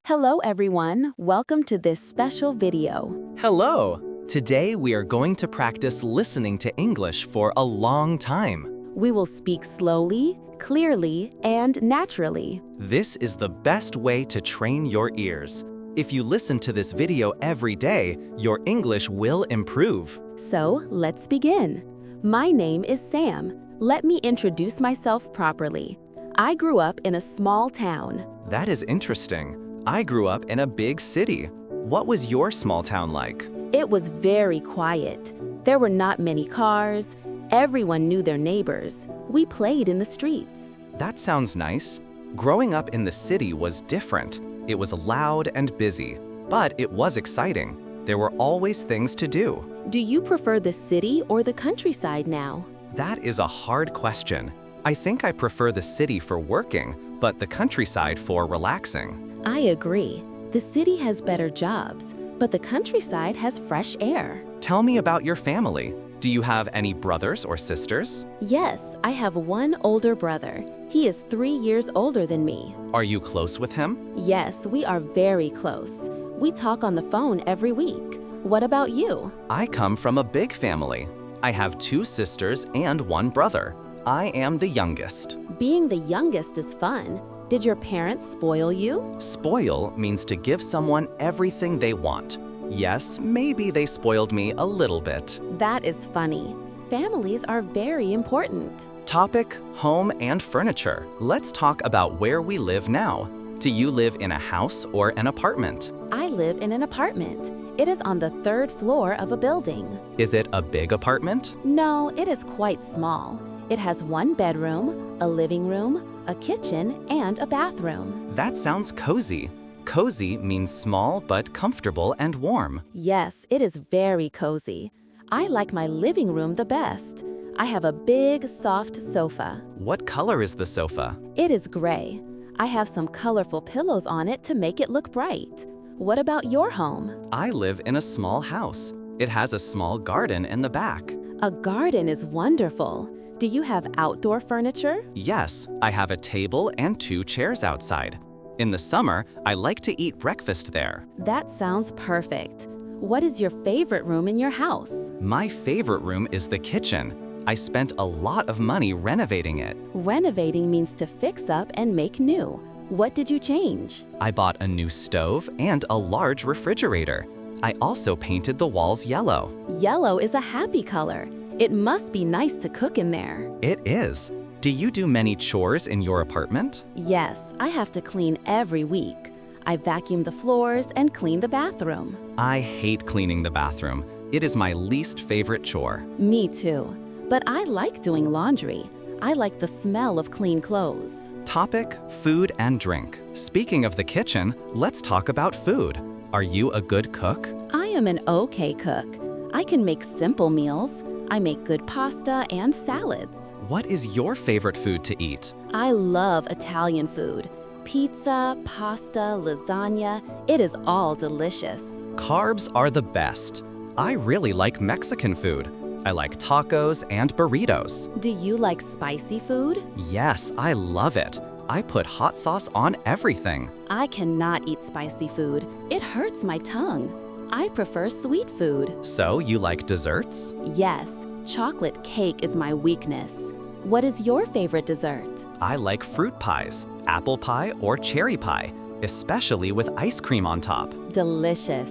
Hello everyone, welcome to this special video. Hello! Today we are going to practice listening to English for a long time. We will speak slowly, clearly, and naturally. This is the best way to train your ears. If you listen to this video every day, your English will improve. So, let's begin. My name is Sam. Let me introduce myself properly. I grew up in a small town. That is interesting. I grew up in a big city. What was your small town like? It was very quiet. There were not many cars. Everyone knew their neighbors. We played in the streets. That sounds nice. Growing up in the city was different. It was loud and busy, but it was exciting. There were always things to do. Do you prefer the city or the countryside now? That is a hard question. I think I prefer the city for working, but the countryside for relaxing. I agree. The city has better jobs, but the countryside has fresh air. Tell me about your family. Do you have any brothers or sisters? Yes, I have one older brother. He is 3 years older than me. Are you close with him? Yes, we are very close. We talk on the phone every week. What about you? I come from a big family. I have 2 sisters and 1 brother. I am the youngest. Being the youngest is fun. Did your parents spoil you? Spoil means to give someone everything they want. Yes, maybe they spoiled me a little bit. That is funny. Families are very important. Topic, home and furniture. Let's talk about where we live now. Do you live in a house or an apartment? I live in an apartment. It is on the 3rd floor of a building. Is it a big apartment? No, it is quite small. It has 1 bedroom, a living room, a kitchen, and a bathroom. That sounds cozy. Cozy means small but comfortable and warm. Yes, it is very cozy. I like my living room the best. I have a big, soft sofa. What color is the sofa? It is gray. I have some colorful pillows on it to make it look bright. What about your home? I live in a small house. It has a small garden in the back. A garden is wonderful. Do you have outdoor furniture? Yes, I have a table and 2 chairs outside. In the summer, I like to eat breakfast there. That sounds perfect. What is your favorite room in your house? My favorite room is the kitchen. I spent a lot of money renovating it. Renovating means to fix up and make new. What did you change? I bought a new stove and a large refrigerator. I also painted the walls yellow. Yellow is a happy color. It must be nice to cook in there. It is. Do you do many chores in your apartment? Yes, I have to clean every week. I vacuum the floors and clean the bathroom. I hate cleaning the bathroom. It is my least favorite chore. Me too. But I like doing laundry. I like the smell of clean clothes. Topic, food and drink. Speaking of the kitchen, let's talk about food. Are you a good cook? I am an okay cook. I can make simple meals. I make good pasta and salads. What is your favorite food to eat? I love Italian food. Pizza, pasta, lasagna, it is all delicious. Carbs are the best. I really like Mexican food. I like tacos and burritos. Do you like spicy food? Yes, I love it. I put hot sauce on everything. I cannot eat spicy food. It hurts my tongue. I prefer sweet food. So you like desserts? Yes, chocolate cake is my weakness. What is your favorite dessert? I like fruit pies, apple pie or cherry pie, especially with ice cream on top. Delicious.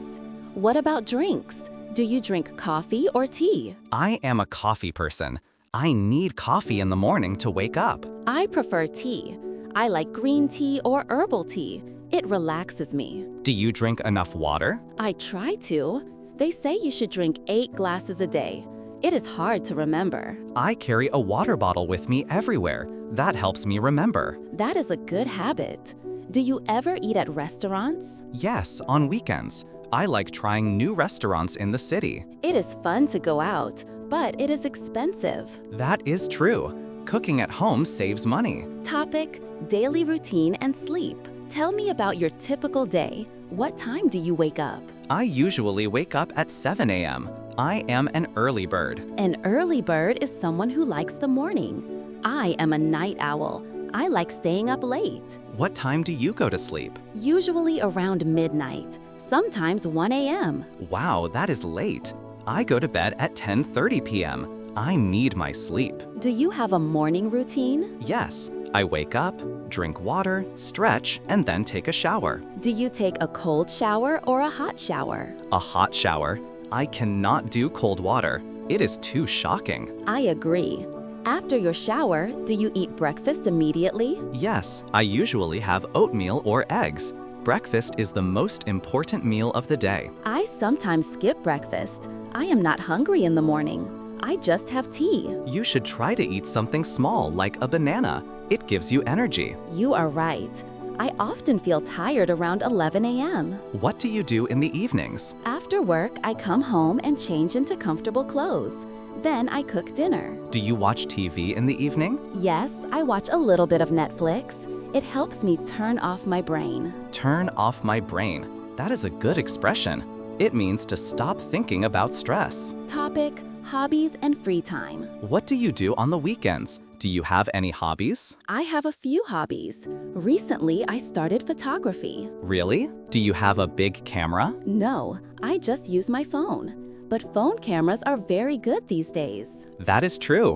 What about drinks? Do you drink coffee or tea? I am a coffee person. I need coffee in the morning to wake up. I prefer tea. I like green tea or herbal tea. It relaxes me. Do you drink enough water? I try to. They say you should drink 8 glasses a day. It is hard to remember. I carry a water bottle with me everywhere. That helps me remember. That is a good habit. Do you ever eat at restaurants? Yes, on weekends. I like trying new restaurants in the city. It is fun to go out, but it is expensive. That is true. Cooking at home saves money. Topic, daily routine and sleep. Tell me about your typical day. What time do you wake up? I usually wake up at 7 a.m. I am an early bird. An early bird is someone who likes the morning. I am a night owl. I like staying up late, What time do you go to sleep? usually around midnight, sometimes 1 a.m. Wow, that is late. I go to bed at 10:30 p.m. I need my sleep. Do you have a morning routine? Yes, I wake up, drink water, stretch, and then take a shower. Do you take a cold shower or a hot shower? A hot shower. I cannot do cold water. It is too shocking. I agree. After your shower, do you eat breakfast immediately? Yes, I usually have oatmeal or eggs. Breakfast is the most important meal of the day. I sometimes skip breakfast. I am not hungry in the morning. I just have tea. You should try to eat something small like a banana. It gives you energy. You are right. I often feel tired around 11 a.m. What do you do in the evenings? After work, I come home and change into comfortable clothes. Then I cook dinner. Do you watch TV in the evening? Yes, I watch a little bit of Netflix. It helps me turn off my brain. Turn off my brain. That is a good expression. It means to stop thinking about stress. Topic: hobbies and free time. What do you do on the weekends? Do you have any hobbies? I have a few hobbies. Recently, I started photography. Really? Do you have a big camera? No, I just use my phone. But phone cameras are very good these days. That is true.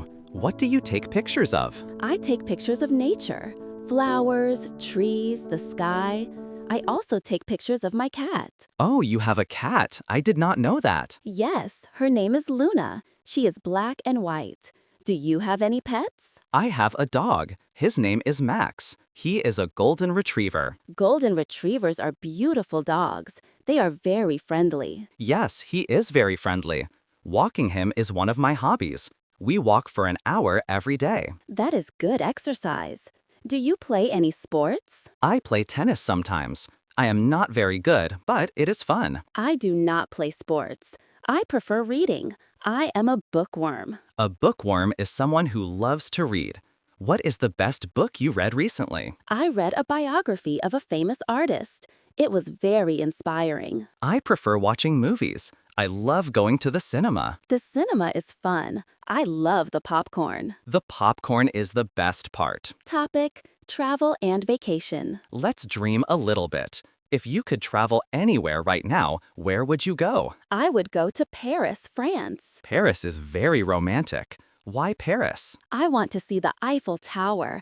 What do you take pictures of? I take pictures of nature, flowers, trees, the sky. I also take pictures of my cat. Oh, you have a cat. I did not know that. Yes, her name is Luna. She is black and white. Do you have any pets? I have a dog. His name is Max. He is a golden retriever. Golden retrievers are beautiful dogs. They are very friendly. Yes, he is very friendly. Walking him is one of my hobbies. We walk for an hour every day. That is good exercise. Do you play any sports? I play tennis sometimes. I am not very good, but it is fun. I do not play sports. I prefer reading. I am a bookworm. A bookworm is someone who loves to read. What is the best book you read recently? I read a biography of a famous artist. It was very inspiring. I prefer watching movies. I love going to the cinema. The cinema is fun. I love the popcorn. The popcorn is the best part. Topic: travel and vacation. Let's dream a little bit. If you could travel anywhere right now, where would you go? I would go to Paris, France. Paris is very romantic. Why Paris? I want to see the Eiffel Tower,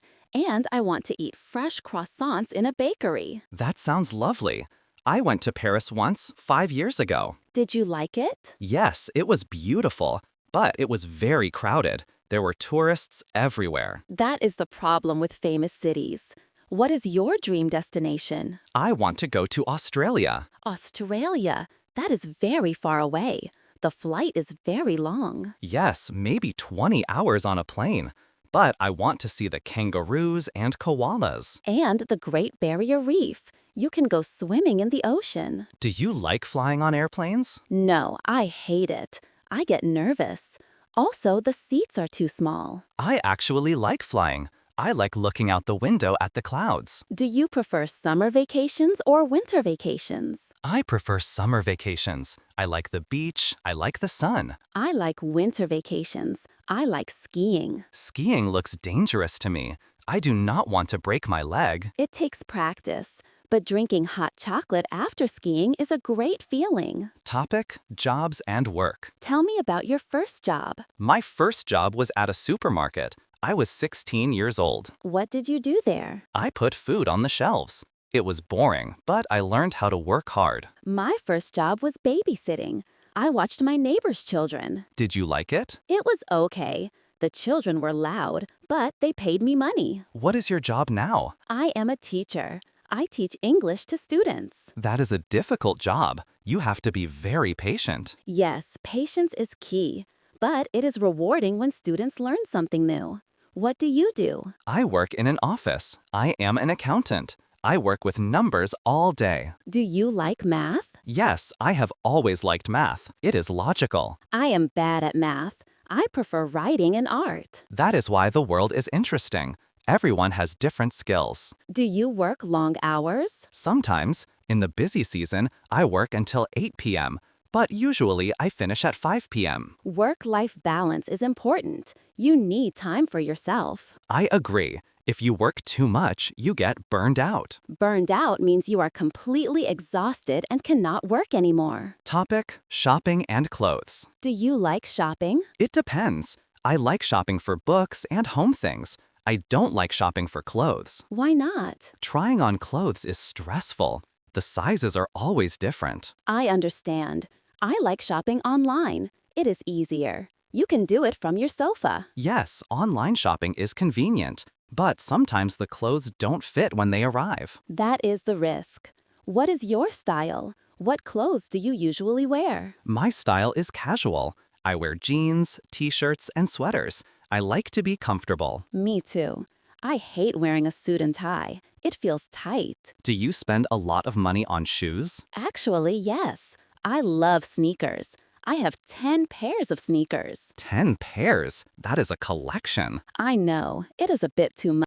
and I want to eat fresh croissants in a bakery. That sounds lovely. I went to Paris once, 5 years ago. Did you like it? Yes, it was beautiful, but it was very crowded. There were tourists everywhere. That is the problem with famous cities. What is your dream destination? I want to go to Australia. Australia. That is very far away. The flight is very long. Yes, maybe 20 hours on a plane. But I want to see the kangaroos and koalas. And the Great Barrier Reef. You can go swimming in the ocean. Do you like flying on airplanes? No, I hate it. I get nervous. Also, the seats are too small. I actually like flying. I like looking out the window at the clouds. Do you prefer summer vacations or winter vacations? I prefer summer vacations. I like the beach. I like the sun. I like winter vacations. I like skiing. Skiing looks dangerous to me. I do not want to break my leg. It takes practice, but drinking hot chocolate after skiing is a great feeling. Topic: jobs and work. Tell me about your first job. My first job was at a supermarket. I was 16 years old. What did you do there? I put food on the shelves. It was boring, but I learned how to work hard. My first job was babysitting. I watched my neighbor's children. Did you like it? It was okay. The children were loud, but they paid me money. What is your job now? I am a teacher. I teach English to students. That is a difficult job. You have to be very patient. Yes, patience is key. But it is rewarding when students learn something new. What do you do? I work in an office. I am an accountant. I work with numbers all day. Do you like math? Yes, I have always liked math. It is logical. I am bad at math. I prefer writing and art. That is why the world is interesting. Everyone has different skills. Do you work long hours? Sometimes, in the busy season, I work until 8 p.m., but usually I finish at 5 p.m. Work-life balance is important. You need time for yourself. I agree. If you work too much, you get burned out. Burned out means you are completely exhausted and cannot work anymore. Topic: shopping and clothes. Do you like shopping? It depends. I like shopping for books and home things. I don't like shopping for clothes. Why not? Trying on clothes is stressful. The sizes are always different. I understand. I like shopping online. It is easier. You can do it from your sofa. Yes, online shopping is convenient, but sometimes the clothes don't fit when they arrive. That is the risk. What is your style? What clothes do you usually wear? My style is casual. I wear jeans, t-shirts, and sweaters. I like to be comfortable. Me too. I hate wearing a suit and tie. It feels tight. Do you spend a lot of money on shoes? Actually, yes. I love sneakers. I have 10 pairs of sneakers. 10 pairs? That is a collection. I know, it is a bit too much.